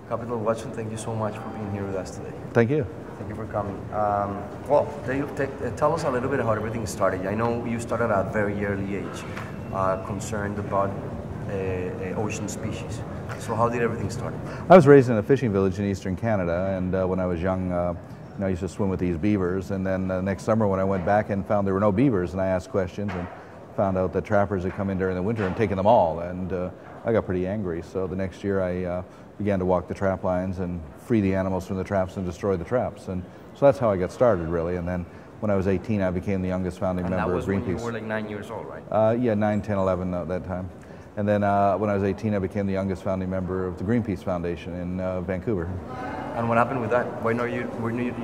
Capital Watson, thank you so much for being here with us today. Thank you. Thank you for coming. Well, tell us a little bit how everything started. I know you started at a very early age, concerned about ocean species. So how did everything start? I was raised in a fishing village in eastern Canada, and when I was young, I used to swim with these beavers. And then next summer when I went back and found there were no beavers, and I asked questions and found out that trappers had come in during the winter and taken them all, and I got pretty angry. So the next year I began to walk the trap lines and free the animals from the traps and destroy the traps. And so that's how I got started, really. And then when I was 18, I became the youngest founding member of Greenpeace. And that was when you were like 9 years old, right? Yeah, 9, 10, 11 at that time. And then when I was 18, I became the youngest founding member of the Greenpeace Foundation in Vancouver. And what happened with that? Why were you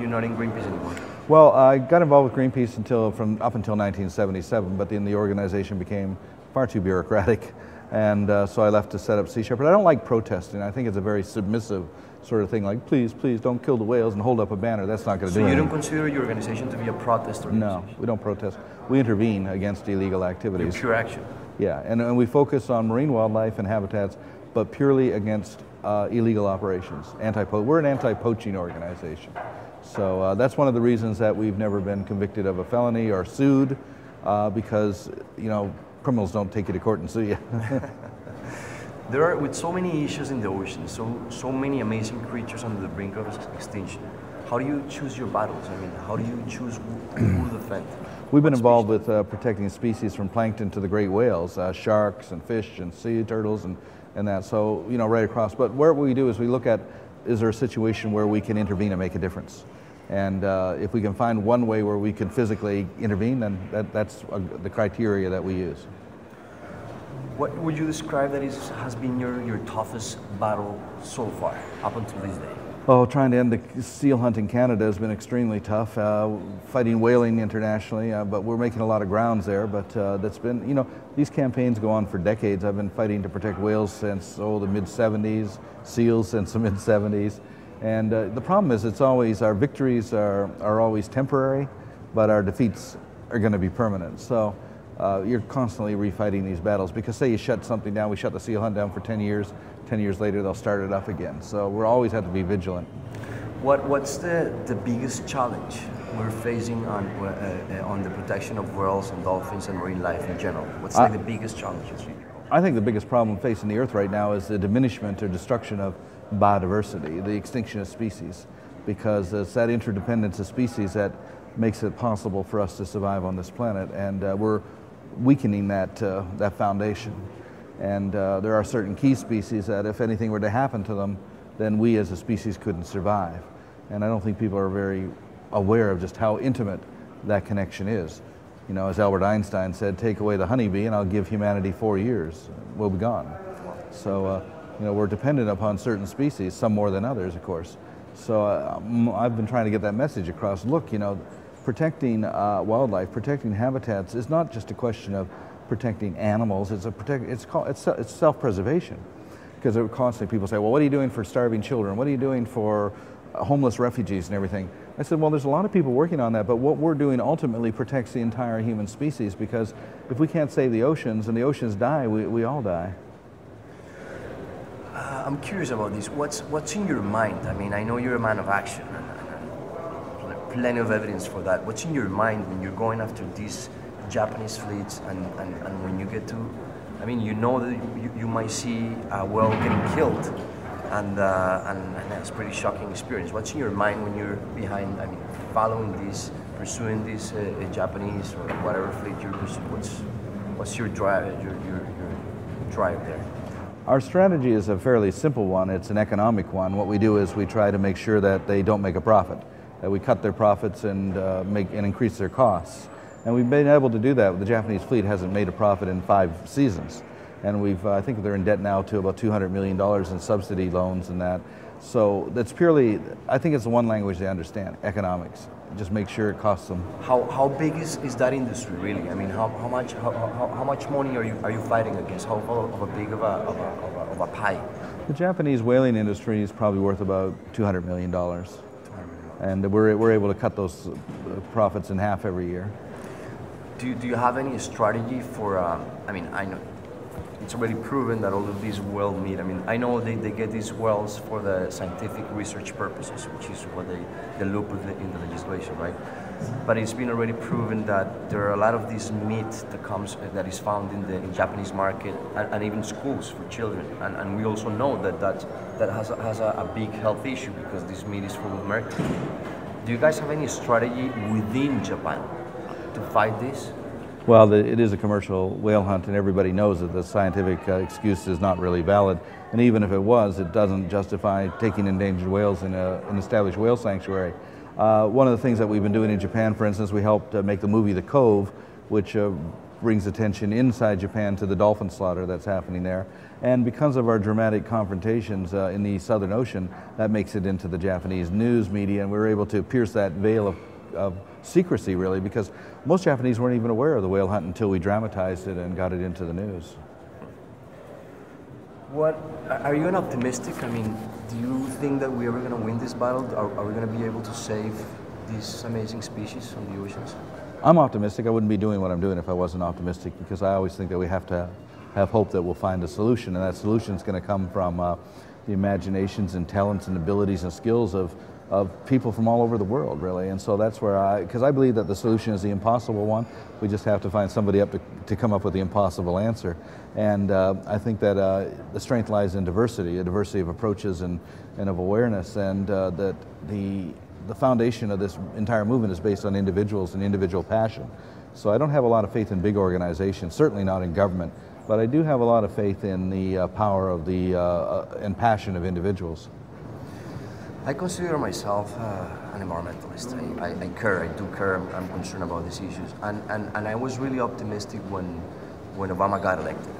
not in Greenpeace anymore? Well, I got involved with Greenpeace up until 1977, but then the organization became far too bureaucratic, and so I left to set up Sea Shepherd. I don't like protesting. I think it's a very submissive sort of thing, like please, please don't kill the whales and hold up a banner. That's not going to do anything. So you don't consider your organization to be a protest organization? No, we don't protest. We intervene against illegal activities. Pure action. Yeah, and we focus on marine wildlife and habitats, but purely against illegal operations. We're an anti-poaching organization. So that's one of the reasons that we've never been convicted of a felony or sued, because criminals don't take you to court and sue you. There are, with so many issues in the ocean, so many amazing creatures on the brink of extinction. How do you choose your battles? I mean, how do you choose who to defend? We've been involved with protecting species from plankton to the great whales, sharks and fish and sea turtles and that. So, right across. But what we do is we look at, is there a situation where we can intervene and make a difference? And if we can find one way where we can physically intervene, then that's the criteria that we use. What would you describe that has been your toughest battle so far, up until this day? Oh, trying to end the seal hunt in Canada has been extremely tough. Fighting whaling internationally, but we're making a lot of grounds there. But that's been, these campaigns go on for decades. I've been fighting to protect whales since, the mid-70s, seals since the mid-70s. And the problem is our victories are always temporary, but our defeats are going to be permanent. So you're constantly refighting these battles, because say you shut something down, we shut the seal hunt down for 10 years, 10 years later they'll start it up again. So we'll always have to be vigilant. What's the biggest challenge we're facing on the protection of whales and dolphins and marine life in general? What's the biggest challenges? I think the biggest problem facing the Earth right now is the diminishment or destruction of biodiversity, the extinction of species, because it's that interdependence of species that makes it possible for us to survive on this planet, and we're weakening that foundation. And there are certain key species that if anything were to happen to them, then we as a species couldn't survive. And I don't think people are very aware of just how intimate that connection is. As Albert Einstein said, take away the honeybee and I'll give humanity 4 years. We'll be gone. So, we're dependent upon certain species, some more than others, of course. So I've been trying to get that message across. Look, protecting wildlife, protecting habitats is not just a question of protecting animals. It's self-preservation, because constantly people say, well, what are you doing for starving children? What are you doing for homeless refugees and everything? I said, well, there's a lot of people working on that, but what we're doing ultimately protects the entire human species, because if we can't save the oceans and the oceans die, we all die. I'm curious about this. What's in your mind? I mean, I know you're a man of action, and plenty of evidence for that. What's in your mind when you're going after these Japanese fleets, and when you get to, that you might see a whale getting killed, and that's a pretty shocking experience. What's in your mind when you're following this, pursuing this Japanese or whatever fleet you're pursuing? What's your drive? Your drive there? Our strategy is a fairly simple one. It's an economic one. What we do is we try to make sure that they don't make a profit, that we cut their profits and increase their costs. And we've been able to do that. The Japanese fleet hasn't made a profit in 5 seasons. And I think they're in debt now to about $200 million in subsidy loans and that. So that's purely, I think it's the one language they understand, economics. Just make sure it costs them. How big is that industry really? I mean, how much money are you fighting against? How big of a pie? The Japanese whaling industry is probably worth about $200 million. And we're able to cut those profits in half every year. Do you have any strategy for? I know it's already proven that all of these whale meat, I mean, I know they get these whales for the scientific research purposes, which is what they look in the legislation, right? But it's been already proven that there are a lot of this meat that is found in the Japanese market and even schools for children. And we also know that has a big health issue because this meat is full of mercury. Do you guys have any strategy within Japan to fight this? Well, it is a commercial whale hunt, and everybody knows that the scientific excuse is not really valid. And even if it was, it doesn't justify taking endangered whales in an established whale sanctuary. One of the things that we've been doing in Japan, for instance, we helped make the movie The Cove, which brings attention inside Japan to the dolphin slaughter that's happening there. And because of our dramatic confrontations in the Southern Ocean, that makes it into the Japanese news media, and we were able to pierce that veil of secrecy, really, because most Japanese weren't even aware of the whale hunt until we dramatized it and got it into the news. Are you an optimistic? I mean, do you think that we're ever going to win this battle? Are we going to be able to save these amazing species from the oceans? I'm optimistic. I wouldn't be doing what I'm doing if I wasn't optimistic, because I always think that we have to have hope that we'll find a solution, and that solution is going to come from the imaginations and talents and abilities and skills of people from all over the world, really. And so that's where because I believe that the solution is the impossible one. We just have to find somebody up to come up with the impossible answer. And I think that the strength lies in diversity, a diversity of approaches and of awareness, and that the foundation of this entire movement is based on individuals and individual passion. So I don't have a lot of faith in big organizations, certainly not in government, but I do have a lot of faith in the power of and passion of individuals. I consider myself an environmentalist. I care, I do care, I'm concerned about these issues. And I was really optimistic when Obama got elected.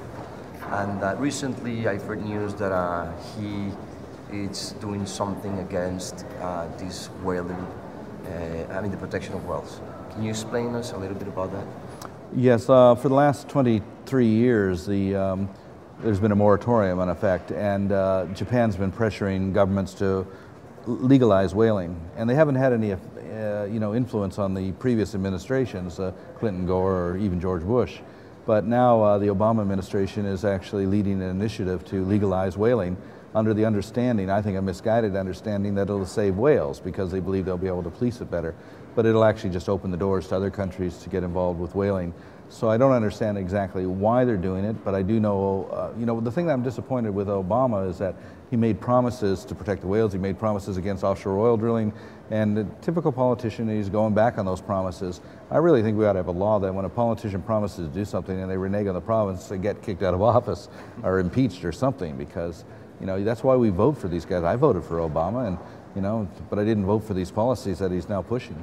And recently I've heard news that he is doing something against this whaling, the protection of whales. Can you explain us a little bit about that? Yes, for the last 23 years, there's been a moratorium in effect, and Japan's been pressuring governments to legalize whaling, and they haven't had any influence on the previous administrations, Clinton, Gore, or even George Bush. But now the Obama administration is actually leading an initiative to legalize whaling under the understanding, I think a misguided understanding, that it'll save whales because they believe they'll be able to police it better. But it'll actually just open the doors to other countries to get involved with whaling. So I don't understand exactly why they're doing it, but I do know, the thing that I'm disappointed with Obama is that he made promises to protect the whales, he made promises against offshore oil drilling, and the typical politician, he's going back on those promises. I really think we ought to have a law that when a politician promises to do something and they renege on the promise, they get kicked out of office or impeached or something, because that's why we vote for these guys. I voted for Obama, and but I didn't vote for these policies that he's now pushing.